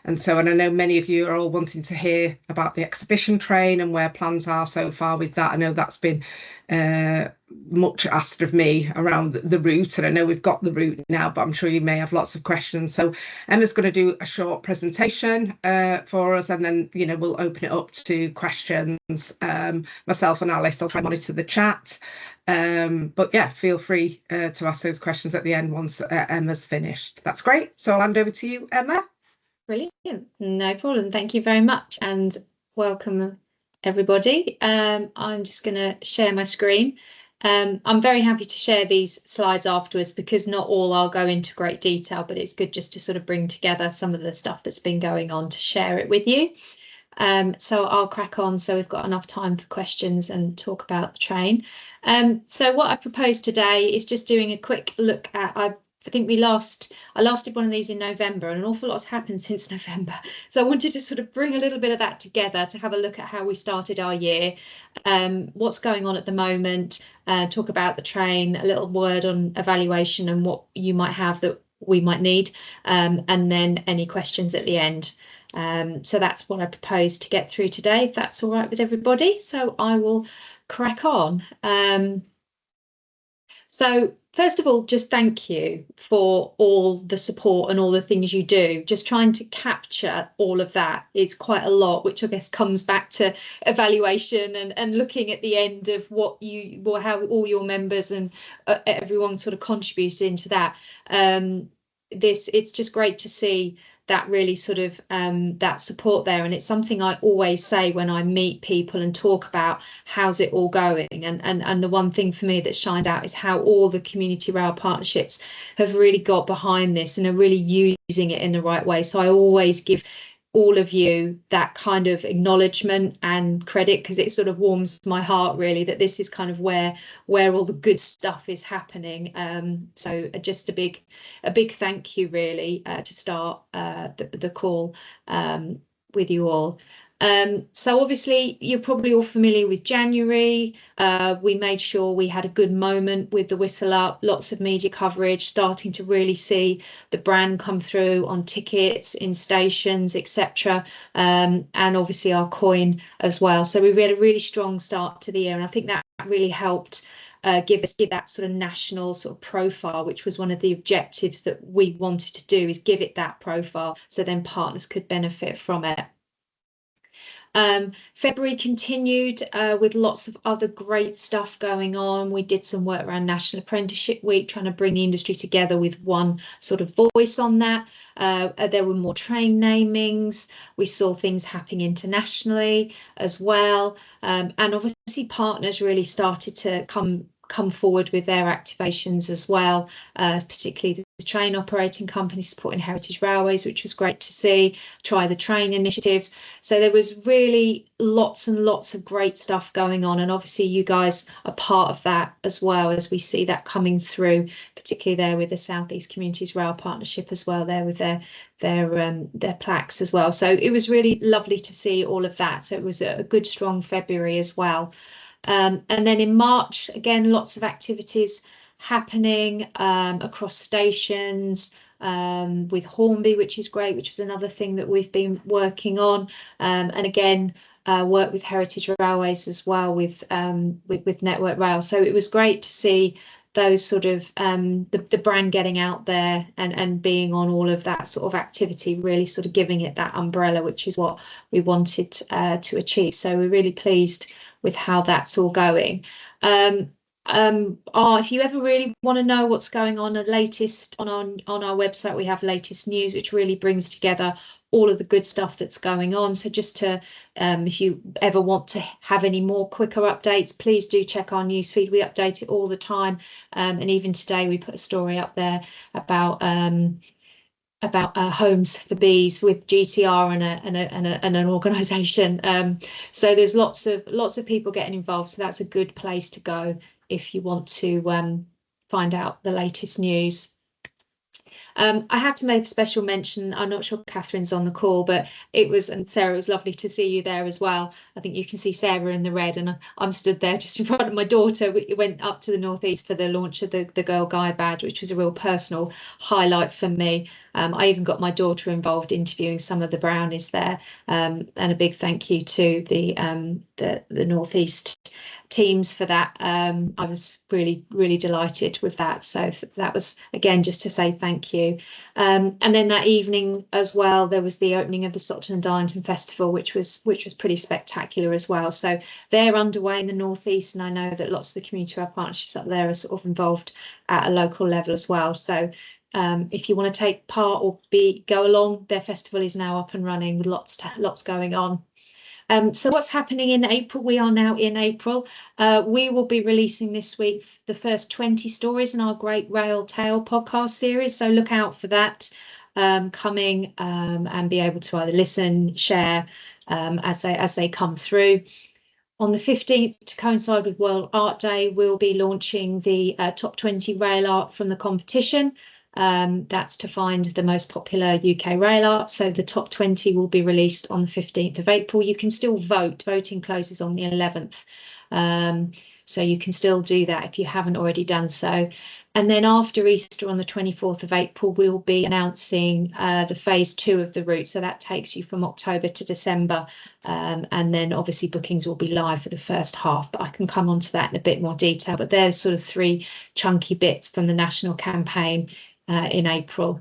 And I know many of you are all wanting to hear about the exhibition train and where plans are so far with that. I know that's been much asked of me around the route, and I know we've got the route now, but I'm sure you may have lots of questions. So Emma's going to do a short presentation for us, and then we'll open it up to questions. Myself and Alice will try and monitor the chat, but yeah, feel free to ask those questions at the end once Emma's finished. That's great. So I'll hand over to you, Emma. Brilliant, no problem. Thank you very much, and welcome everybody. I'm just going to share my screen. I'm very happy to share these slides afterwards, because not all I'll go into great detail, but it's good just to sort of bring together some of the stuff that's been going on to share it with you. So I'll crack on so we've got enough time for questions and talk about the train. So what I propose today is just doing a quick look at, I think I last did one of these in November, and an awful lot's happened since November. So I wanted to sort of bring a little bit of that together to have a look at how we started our year, what's going on at the moment, talk about the train, a little word on evaluation and what you might have that we might need, and then any questions at the end. So that's what I propose to get through today, if that's all right with everybody. So I will crack on. So first of all, just thank you for all the support and all the things you do. Just trying to capture all of that is quite a lot, which I guess comes back to evaluation and looking at the end of how all your members and everyone sort of contributes into that. It's just great to see that really sort of that support there, and it's something I always say when I meet people and talk about how's it all going, and the one thing for me that shines out is how all the community rail partnerships have really got behind this and are really using it in the right way. So I always give all of you that kind of acknowledgement and credit, because it sort of warms my heart really that this is kind of where all the good stuff is happening. So just a big thank you really to start the call with you all. So obviously you're probably all familiar with January. We made sure we had a good moment with the whistle up, lots of media coverage, starting to really see the brand come through on tickets, in stations, etc. And obviously our coin as well. So we had a really strong start to the year, and I think that really helped give that sort of national sort of profile, which was one of the objectives that we wanted to do, is give it that profile so then partners could benefit from it. February continued with lots of other great stuff going on. We did some work around National Apprenticeship Week, trying to bring the industry together with one sort of voice on that. There were more train namings. We saw things happening internationally as well. And obviously partners really started to come forward with their activations as well, particularly the train operating company supporting heritage railways, which was great to see. Try the Train initiatives. So there was really lots and lots of great stuff going on, and obviously you guys are part of that as well, as we see that coming through, particularly there with the South East Communities Rail Partnership as well, there with their plaques as well. So it was really lovely to see all of that. So it was a good strong February as well. And then in March, again, lots of activities happening across stations, with Hornby, which is great, which was another thing that we've been working on. And again, work with Heritage Railways as well with Network Rail. So it was great to see those sort of the brand getting out there and being on all of that sort of activity, really sort of giving it that umbrella, which is what we wanted to achieve. So we're really pleased with how that's all going. If you ever really want to know what's going on, the latest on our website, we have latest news, which really brings together all of the good stuff that's going on. So just to, if you ever want to have any more quicker updates, please do check our newsfeed. We update it all the time. And even today we put a story up there about homes for bees with GTR and an organisation. So there's lots of people getting involved. So that's a good place to go if you want to find out the latest news. I have to make a special mention. I'm not sure Catherine's on the call, but and Sarah, it was lovely to see you there as well. I think you can see Sarah in the red, and I'm stood there just in front of my daughter. We went up to the Northeast for the launch of the Girl Guide badge, which was a real personal highlight for me. I even got my daughter involved interviewing some of the brownies there, and a big thank you to the North East teams for that. I was really delighted with that. So that was, again, just to say thank you. And then that evening as well, there was the opening of the Stockton and Darlington Festival, which was pretty spectacular as well. So they're underway in the North East, and I know that lots of the community rail partnerships up there are sort of involved at a local level as well. So if you want to take part or go along, their festival is now up and running with lots going on. So what's happening in April? We are now in April. We will be releasing this week the first 20 stories in our Great Rail Tale podcast series. So look out for that coming, and be able to either listen, share as they come through. On the 15th, to coincide with World Art Day, we'll be launching the top 20 rail art from the competition. That's to find the most popular UK rail art. So the top 20 will be released on the 15th of April. You can still vote. Voting closes on the 11th. So you can still do that if you haven't already done so. And then after Easter on the 24th of April, we'll be announcing the phase 2 of the route. So that takes you from October to December. And then obviously bookings will be live for the first half, but I can come on to that in a bit more detail. But there's sort of 3 chunky bits from the national campaign in April.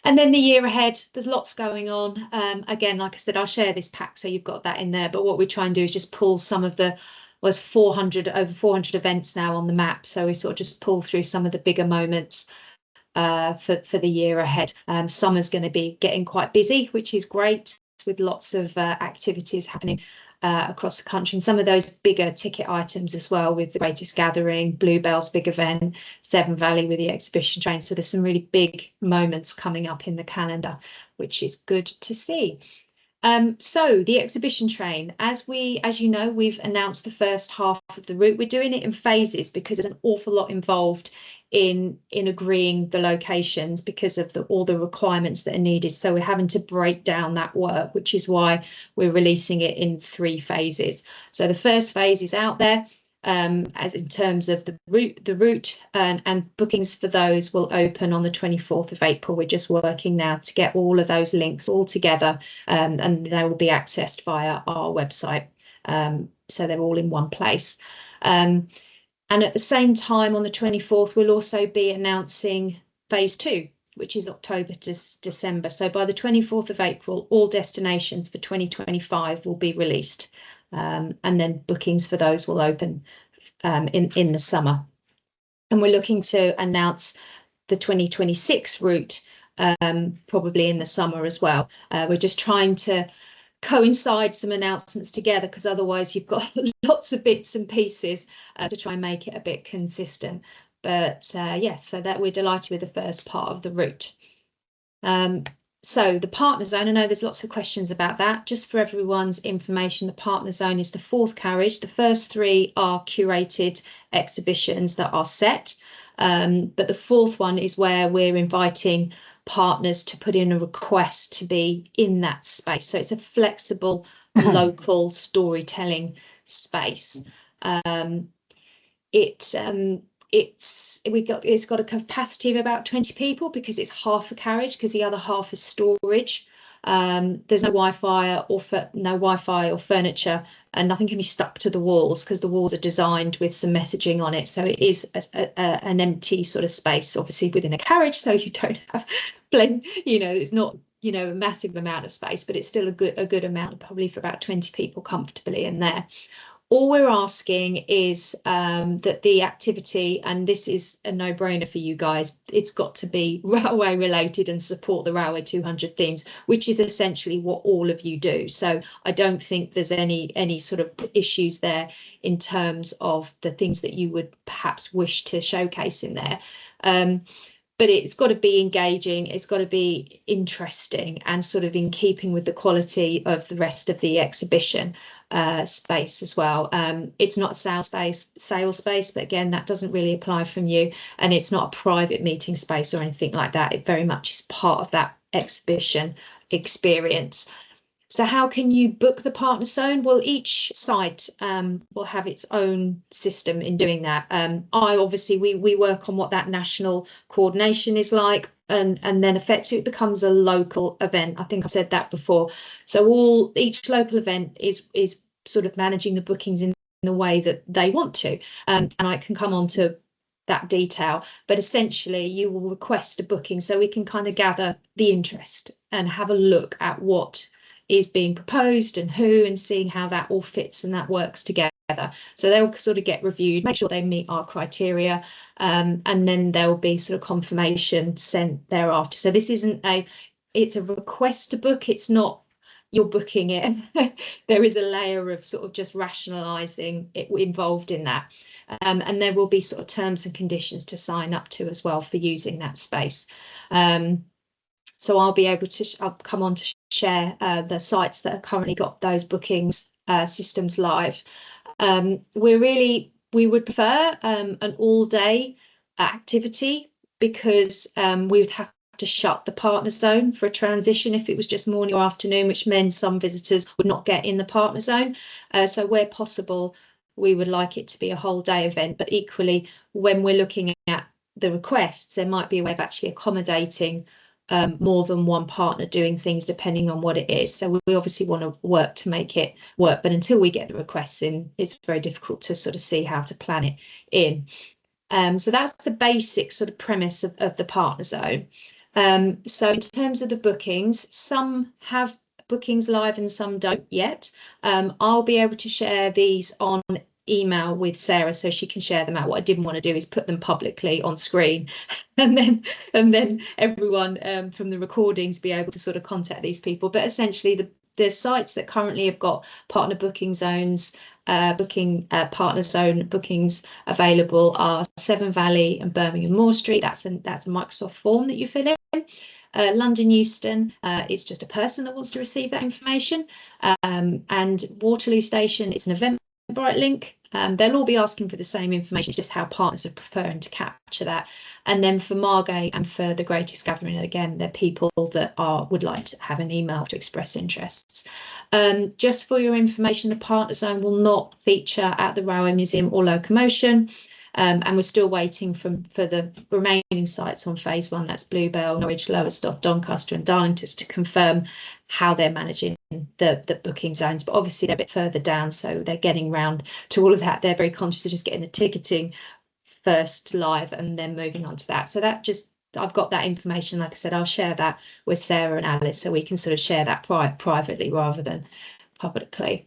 And then the year ahead, there's lots going on. Again, like I said, I'll share this pack so you've got that in there. But what we try and do is just pull some of the over 400 events now on the map. So we sort of just pull through some of the bigger moments for the year ahead. Summer's going to be getting quite busy, which is great, with lots of activities happening across the country, and some of those bigger ticket items as well, with the Greatest Gathering, Bluebell's big event, Severn Valley with the exhibition train. So there's some really big moments coming up in the calendar, which is good to see. So the exhibition train, as you know, we've announced the first half of the route. We're doing it in phases because there's an awful lot involved in agreeing the locations because of all the requirements that are needed. So we're having to break down that work, which is why we're releasing it in 3 phases. So the first phase is out there, as in terms of the route, and bookings for those will open on the 24th of April. We're just working now to get all of those links all together, and they will be accessed via our website. So they're all in one place. And at the same time, on the 24th, we'll also be announcing phase 2, which is October to December. So by the 24th of April, all destinations for 2025 will be released. And then bookings for those will open in the summer. And we're looking to announce the 2026 route probably in the summer as well. We're just trying to coincide some announcements together, because otherwise you've got lots of bits and pieces to try and make it a bit consistent. But yes, so that we're delighted with the first part of the route. So the partner zone, I know there's lots of questions about that. Just for everyone's information, the partner zone is the 4th carriage. The first 3 are curated exhibitions that are set, but the 4th one is where we're inviting partners to put in a request to be in that space. So it's a flexible local storytelling space. It's got a capacity of about 20 people because it's half a carriage, because the other half is storage. There's no Wi-Fi or furniture, and nothing can be stuck to the walls because the walls are designed with some messaging on it. So it is an empty sort of space, obviously within a carriage, so you don't have it's not a massive amount of space, but it's still a good amount, probably for about 20 people comfortably in there. All we're asking is that the activity, and this is a no-brainer for you guys, it's got to be railway related and support the Railway 200 themes, which is essentially what all of you do. So I don't think there's any sort of issues there in terms of the things that you would perhaps wish to showcase in there. But it's got to be engaging, it's got to be interesting, and sort of in keeping with the quality of the rest of the exhibition space as well. It's not a sales space, but again, that doesn't really apply from you. And it's not a private meeting space or anything like that. It very much is part of that exhibition experience. So how can you book the partner zone? Well, each site will have its own system in doing that. We work on what that national coordination is like, and then effectively it becomes a local event. I think I've said that before. So each local event is sort of managing the bookings in the way that they want to, and I can come on to that detail, but essentially you will request a booking so we can kind of gather the interest and have a look at what is being proposed and who, and seeing how that all fits and that works together. So they'll sort of get reviewed, make sure they meet our criteria, and then there'll be sort of confirmation sent thereafter. So this it's a request to book. It's not you're booking it. There is a layer of sort of just rationalising it involved in that. And there will be sort of terms and conditions to sign up to as well for using that space. So I'll come on to share the sites that have currently got those bookings systems live. We would prefer an all-day activity, because we would have to shut the partner zone for a transition if it was just morning or afternoon, which meant some visitors would not get in the partner zone. So where possible, we would like it to be a whole day event, but equally when we're looking at the requests, there might be a way of actually accommodating more than one partner doing things depending on what it is. So we obviously want to work to make it work, but until we get the requests in, it's very difficult to sort of see how to plan it in. So that's the basic sort of premise of the partner zone. So in terms of the bookings, some have bookings live and some don't yet. I'll be able to share these on email with Sarah so she can share them out. What I didn't want to do is put them publicly on screen and then everyone from the recordings be able to sort of contact these people. But essentially the sites that currently have got partner booking zones, partner zone bookings available are Severn Valley and Birmingham Moor Street. That's a Microsoft form that you fill in. London Euston, it's just a person that wants to receive that information. And Waterloo Station, it's an Eventbrite link. They'll all be asking for the same information. It's just how partners are preferring to capture that. And then for Margate and for the Greatest Gathering, again, they're people that would like to have an email to express interests. Just for your information, the partner zone will not feature at the Railway Museum or Locomotion. And we're still waiting for the remaining sites on phase 1. That's Bluebell, Norwich, Lowestoft, Doncaster and Darlington to confirm how they're managing the booking zones. But obviously they're a bit further down, so they're getting round to all of that. They're very conscious of just getting the ticketing first live and then moving on to that. So I've got that information. Like I said, I'll share that with Sarah and Alice so we can sort of share that privately rather than publicly.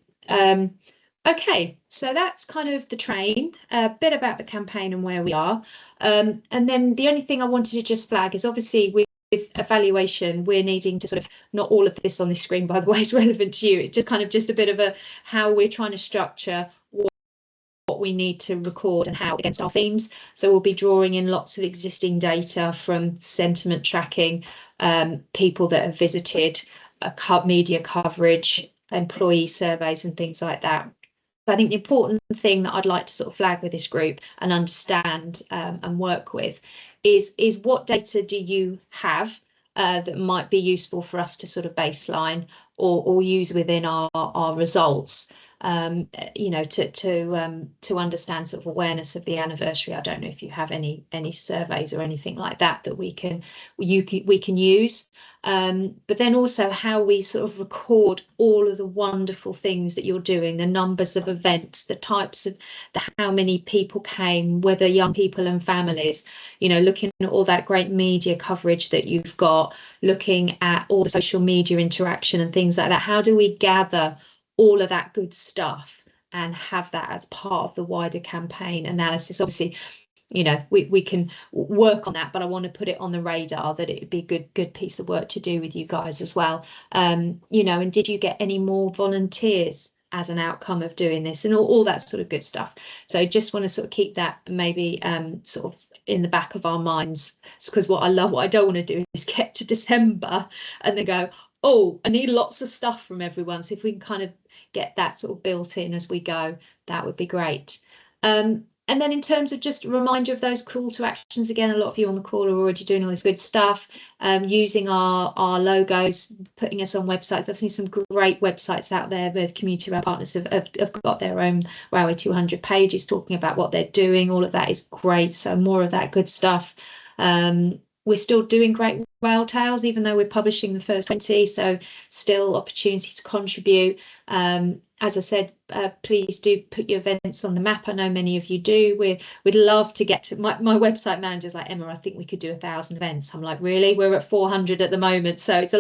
Okay, so that's kind of the train, a bit about the campaign and where we are. And then the only thing I wanted to just flag is obviously with evaluation, we're needing to sort of, not all of this on this screen, by the way, is relevant to you. It's just kind of just a bit of how we're trying to structure what we need to record and how against our themes. So we'll be drawing in lots of existing data from sentiment tracking, people that have visited, media coverage, employee surveys and things like that. But I think the important thing that I'd like to sort of flag with this group and understand and work with is what data do you have that might be useful for us to sort of baseline or use within our results, to understand sort of awareness of the anniversary. I don't know if you have any surveys or anything like that we can use, but then also how we sort of record all of the wonderful things that you're doing, the numbers of events, the types of how many people came, whether young people and families, looking at all that great media coverage that you've got, looking at all the social media interaction and things like that. How do we gather all of that good stuff and have that as part of the wider campaign analysis? Obviously, we can work on that, but I want to put it on the radar that it would be a good piece of work to do with you guys as well. And did you get any more volunteers as an outcome of doing this, and all that sort of good stuff? So just want to sort of keep that maybe sort of in the back of our minds, because what I don't want to do is get to December and then go, oh, I need lots of stuff from everyone. So if we can kind of get that sort of built in as we go, that would be great. And then in terms of just a reminder of those call to actions, again, a lot of you on the call are already doing all this good stuff, using our logos, putting us on websites. I've seen some great websites out there. The community rail partners have got their own Railway 200 pages talking about what they're doing. All of that is great. So more of that good stuff. We're still doing great rail tales, even though we're publishing the first 20, so still opportunity to contribute. As I said, please do put your events on the map. I know many of you do. We'd love to get to my website manager's like, Emma, I think we could do 1,000 events. I'm like, really? We're at 400 at the moment, so it's a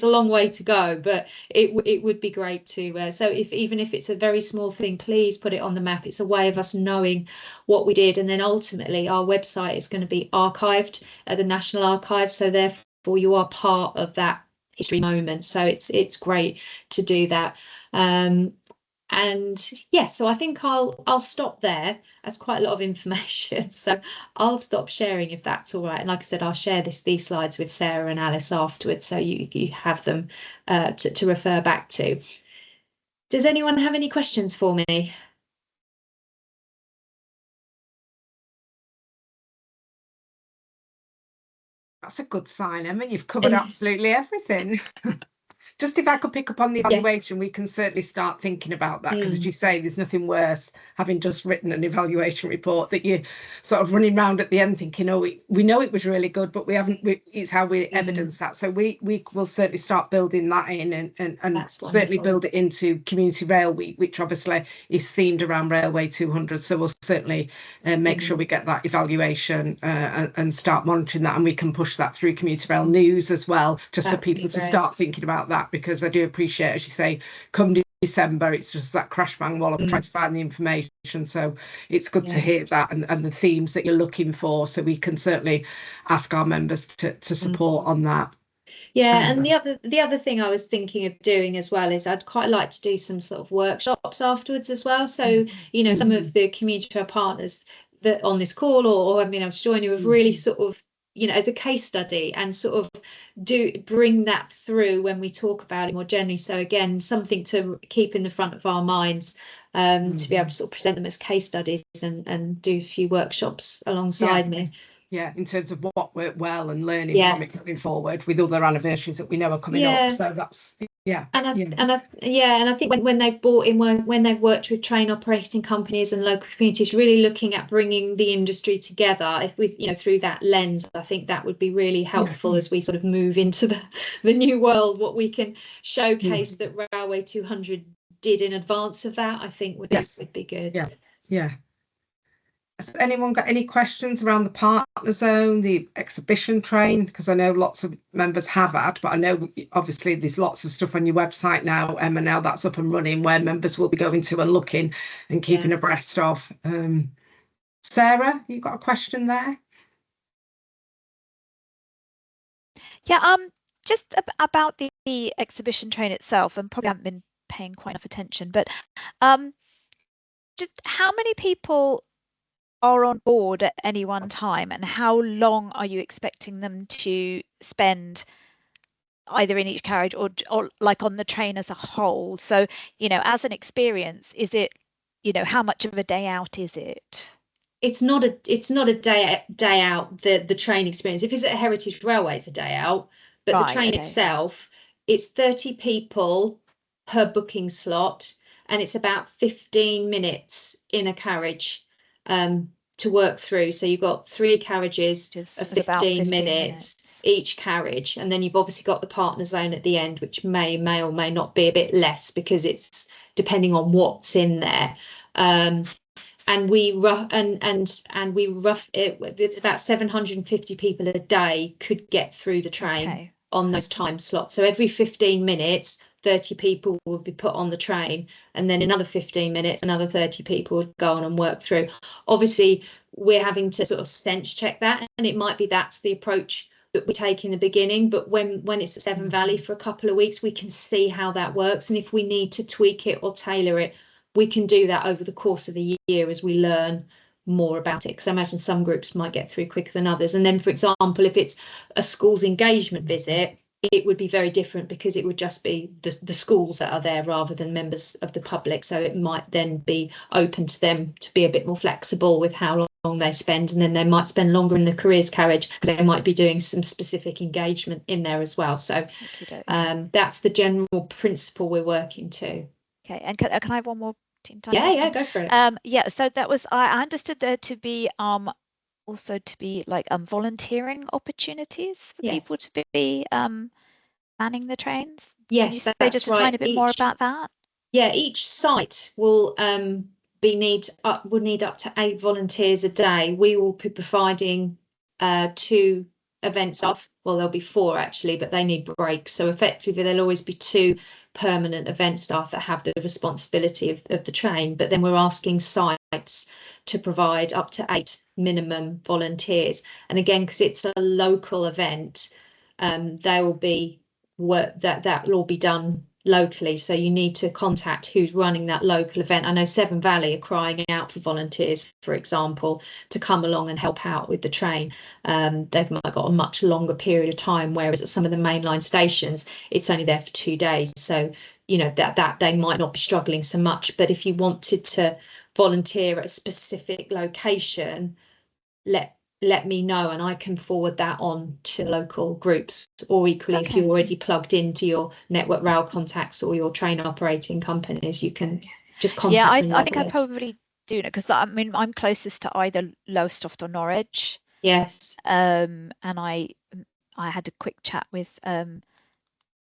long way to go, but it would be great to. So even if it's a very small thing, please put it on the map. It's a way of us knowing what we did, and then ultimately our website is going to be archived at the National Archives, so therefore you are part of that history moment. So it's great to do that. And yeah, so I think I'll stop there. That's quite a lot of information, so I'll stop sharing if that's all right. And like I said, I'll share these slides with Sarah and Alice afterwards, so you have them to refer back to. Does anyone have any questions for me? That's a good sign, Emma. You've covered absolutely everything. Just if I could pick up on the evaluation, we can certainly start thinking about that, because as you say, there's nothing worse, having just written an evaluation report, that you're sort of running around at the end thinking, oh, we know it was really good, but it's how we evidence that. So we will certainly start building that in, and certainly build it into Community Rail Week, which obviously is themed around Railway 200. So we'll certainly make sure we get that evaluation and start monitoring that, and we can push that through Community Rail News as well, just for people to start thinking about that. Because I do appreciate, as you say, come December, it's just that crash bang wall of trying to find the information. So it's good to hear that, and the themes that you're looking for, so we can certainly ask our members to support on that. Yeah, and the other thing I was thinking of doing as well is I'd quite like to do some sort of workshops afterwards as well. So, you know, some of the community partners that on this call or I mean, I was joining have really sort of, you know, as a case study, and sort of bring that through when we talk about it more generally. So again, something to keep in the front of our minds, to be able to sort of present them as case studies and do a few workshops alongside me. Yeah, in terms of what worked well and learning from it going forward with other anniversaries that we know are coming up. So that's And I think when they've brought in, when they've worked with train operating companies and local communities, really looking at bringing the industry together, if we, you know, through that lens, I think that would be really helpful as we sort of move into the new world. What we can showcase that Railway 200 did in advance of that, I think would be good. Has anyone got any questions around the partner zone, the exhibition train? Because I know lots of members have had, but I know obviously there's lots of stuff on your website now, Emma, now that's up and running, where members will be going to and looking and keeping abreast of. Sarah, you got a question there? Yeah, just about the exhibition train itself, and probably haven't been paying quite enough attention, but just how many people are on board at any one time, and how long are you expecting them to spend either in each carriage or like on the train as a whole? So, you know, as an experience, is it, you know, how much of a day out is it? It's not a day out, the train experience. If it's at Heritage Railway, it's a day out, but the train itself, it's 30 people per booking slot, and it's about 15 minutes in a carriage to work through. So you've got 3 carriages of 15 minutes each carriage, and then you've obviously got the partner zone at the end, which may or may not be a bit less, because it's depending on what's in there. And we rough it with about 750 people a day could get through the train on those time slots. So every 15 minutes 30 people would be put on the train, and then another 15 minutes another 30 people would go on and work through. Obviously we're having to sort of sense check that, and it might be that's the approach that we take in the beginning, but when it's at Severn Valley for a couple of weeks, we can see how that works, and if we need to tweak it or tailor it, we can do that over the course of the year as we learn more about it, because I imagine some groups might get through quicker than others. And then, for example, if it's a school's engagement visit, it would be very different, because it would just be the schools that are there rather than members of the public. So it might then be open to them to be a bit more flexible with how long they spend, and then they might spend longer in the careers carriage because they might be doing some specific engagement in there as well. So that's the general principle we're working to. Okay, and can I have one more? Yeah, go for it. Yeah, so that was, I understood there to be also to be like volunteering opportunities for people to be manning the trains. Yes, can you say just a tiny bit more about that? Yeah, each site will need up to 8 volunteers a day. We will be providing 2 event staff. Well, there'll be 4 actually, but they need breaks. So effectively, there'll always be 2 permanent event staff that have the responsibility of the train. But then we're asking sites to provide up to 8 minimum volunteers. And again, because it's a local event, they will be that will all be done locally. So you need to contact who's running that local event. I know Severn Valley are crying out for volunteers, for example, to come along and help out with the train. They've got a much longer period of time, whereas at some of the mainline stations, it's only there for 2 days. So, you know, that they might not be struggling so much. But if you wanted to volunteer at a specific location, let me know and I can forward that on to local groups. Or equally, if you're already plugged into your Network Rail contacts or your train operating companies, you can just contact them. I think I probably do know, because I mean I'm closest to either Lowestoft or Norwich. Yes. And I had a quick chat with I've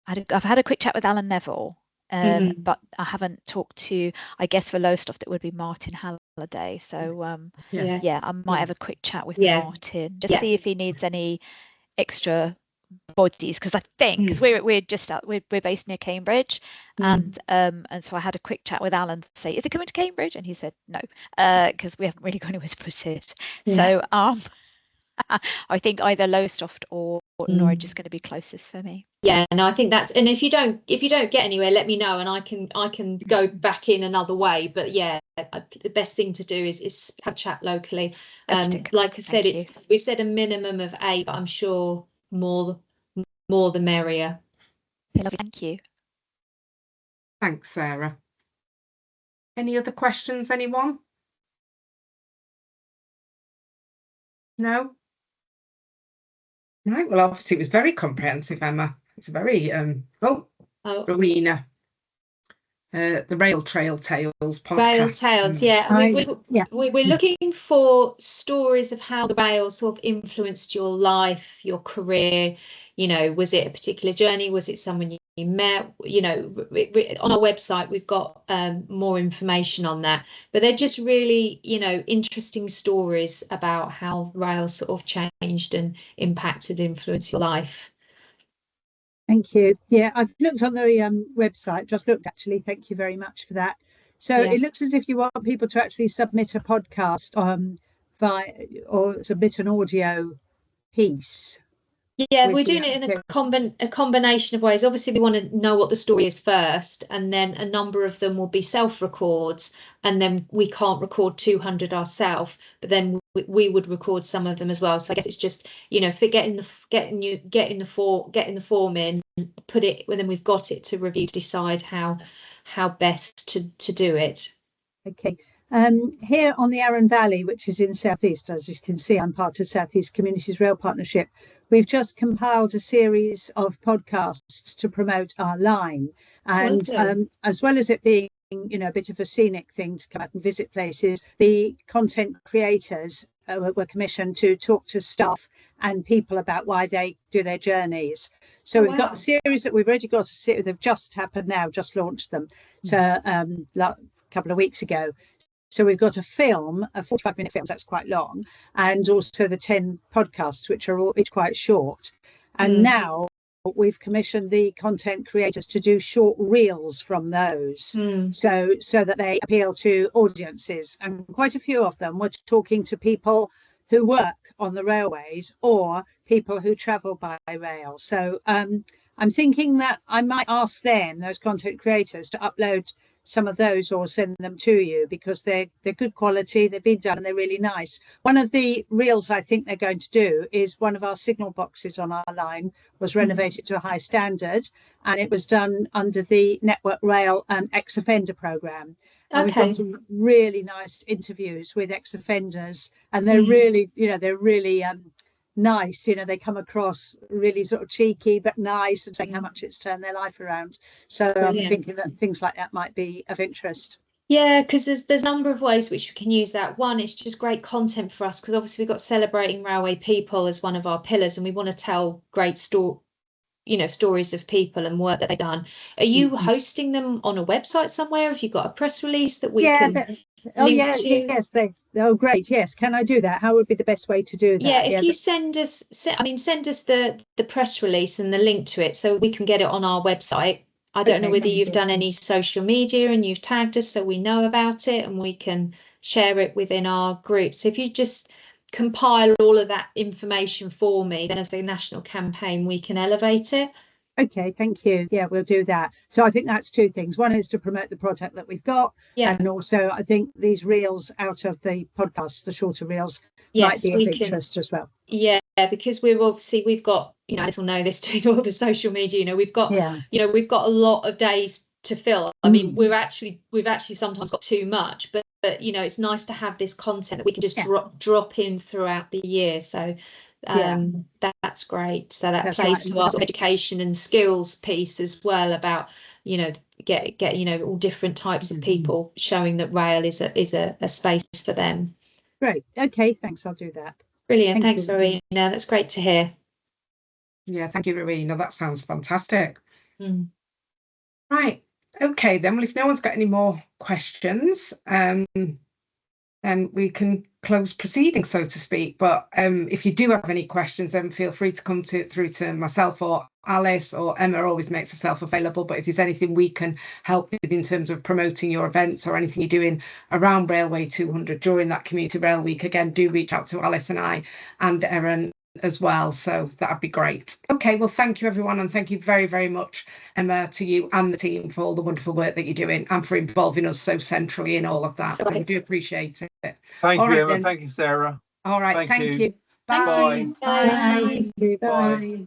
had a quick chat with Alan Neville. But I haven't talked to, I guess for Lowestoft it would be Martin Halliday. So I might have a quick chat with Martin, just see if he needs any extra bodies, because I think because we're based near Cambridge, and so I had a quick chat with Alan to say, is it coming to Cambridge? And he said no, because we haven't really got anywhere to put it. So I think either Lowestoft or Norwich is going to be closest for me. Yeah, no, I think that's, and if you don't get anywhere, let me know and I can go back in another way. But yeah, the best thing to do is have a chat locally. Like I said, we've said a minimum of 8, but I'm sure more the merrier. Thank you. Thanks, Sarah. Any other questions, anyone? No? Right, well, obviously it was very comprehensive, Emma. It's a very Rowena. The Rail Trail Tales podcast. Rail Tales, we're looking for stories of how the rail sort of influenced your life, your career. You know, was it a particular journey? Was it someone you met? You know, on our website we've got more information on that. But they're just really, you know, interesting stories about how rail sort of changed and impacted, influenced your life. Thank you. Yeah, I've looked on the website, just looked actually. Thank you very much for that. So it looks as if you want people to actually submit a podcast or submit an audio piece. Yeah, we're doing it in a combination of ways. Obviously, we want to know what the story is first, and then a number of them will be self-records, and then we can't record 200 ourselves, but then we would record some of them as well. So I guess it's just, you know, for getting the form in, put it, and then we've got it to review to decide how best to do it. Okay. Here on the Arun Valley, which is in South East, as you can see, I'm part of South East Communities Rail Partnership. We've just compiled a series of podcasts to promote our line, and as well as it being, you know, a bit of a scenic thing to come out and visit places, the content creators were commissioned to talk to staff and people about why they do their journeys. So we've got a series that we've already got. They've just happened now, just launched them. So a couple of weeks ago. So we've got a film, a 45-minute film, that's quite long, and also the 10 podcasts, which are all quite short. And now we've commissioned the content creators to do short reels from those, so that they appeal to audiences. And quite a few of them were talking to people who work on the railways or people who travel by rail. So I'm thinking that I might ask them, those content creators, to upload some of those or send them to you, because they're good quality, they've been done and they're really nice. One of the reels I think they're going to do is one of our signal boxes on our line was renovated to a high standard, and it was done under the Network Rail ex-offender programme. And we've got some really nice interviews with ex-offenders, and they're really, they're really nice. They come across really sort of cheeky but nice, and saying how much it's turned their life around. So I'm thinking that things like that might be of interest. Yeah, because there's a number of ways which we can use that. One, it's just great content for us, because obviously we've got celebrating railway people as one of our pillars, and we want to tell great stories of people and work that they've done. Are you hosting them on a website somewhere? Have you got a press release that we can link to? Yes, great. Yes, can I do that? How would be the best way to do that? Yeah, if you send us the press release and the link to it, so we can get it on our website. I don't know whether you've done any social media and you've tagged us so we know about it and we can share it within our group. So if you just compile all of that information for me, then as a national campaign we can elevate it. Okay, thank you. Yeah, we'll do that. So I think that's two things. One is to promote the product that we've got, and also I think these reels out of the podcasts, the shorter reels, might be of interest as well. Yeah, because we've got, Alice will know this, doing all the social media, we've got we've got a lot of days to fill. I mean, we've actually sometimes got too much, but it's nice to have this content that we can just drop in throughout the year. So that's great. So that plays to our education and skills piece as well, about get all different types of people, showing that rail is a space for them. Great. Okay, thanks. I'll do that. Brilliant. Thanks, Rowena. That's great to hear. Yeah, thank you, Rowena. That sounds fantastic. Right. Okay, then. Well, if no one's got any more questions, then we can close proceedings, so to speak. But if you do have any questions, then feel free to come through to myself or Alice, or Emma always makes herself available. But if there's anything we can help with in terms of promoting your events or anything you're doing around Railway 200 during that Community Rail Week, again, do reach out to Alice and I and Erin as well. So that'd be great. Okay, well, thank you, everyone. And thank you very, very much, Emma, to you and the team for all the wonderful work that you're doing and for involving us so centrally in all of that. So we do appreciate it. Thank you, Emma. Thank you, Sarah. All right. Thank you. Bye. Bye. Bye. Bye.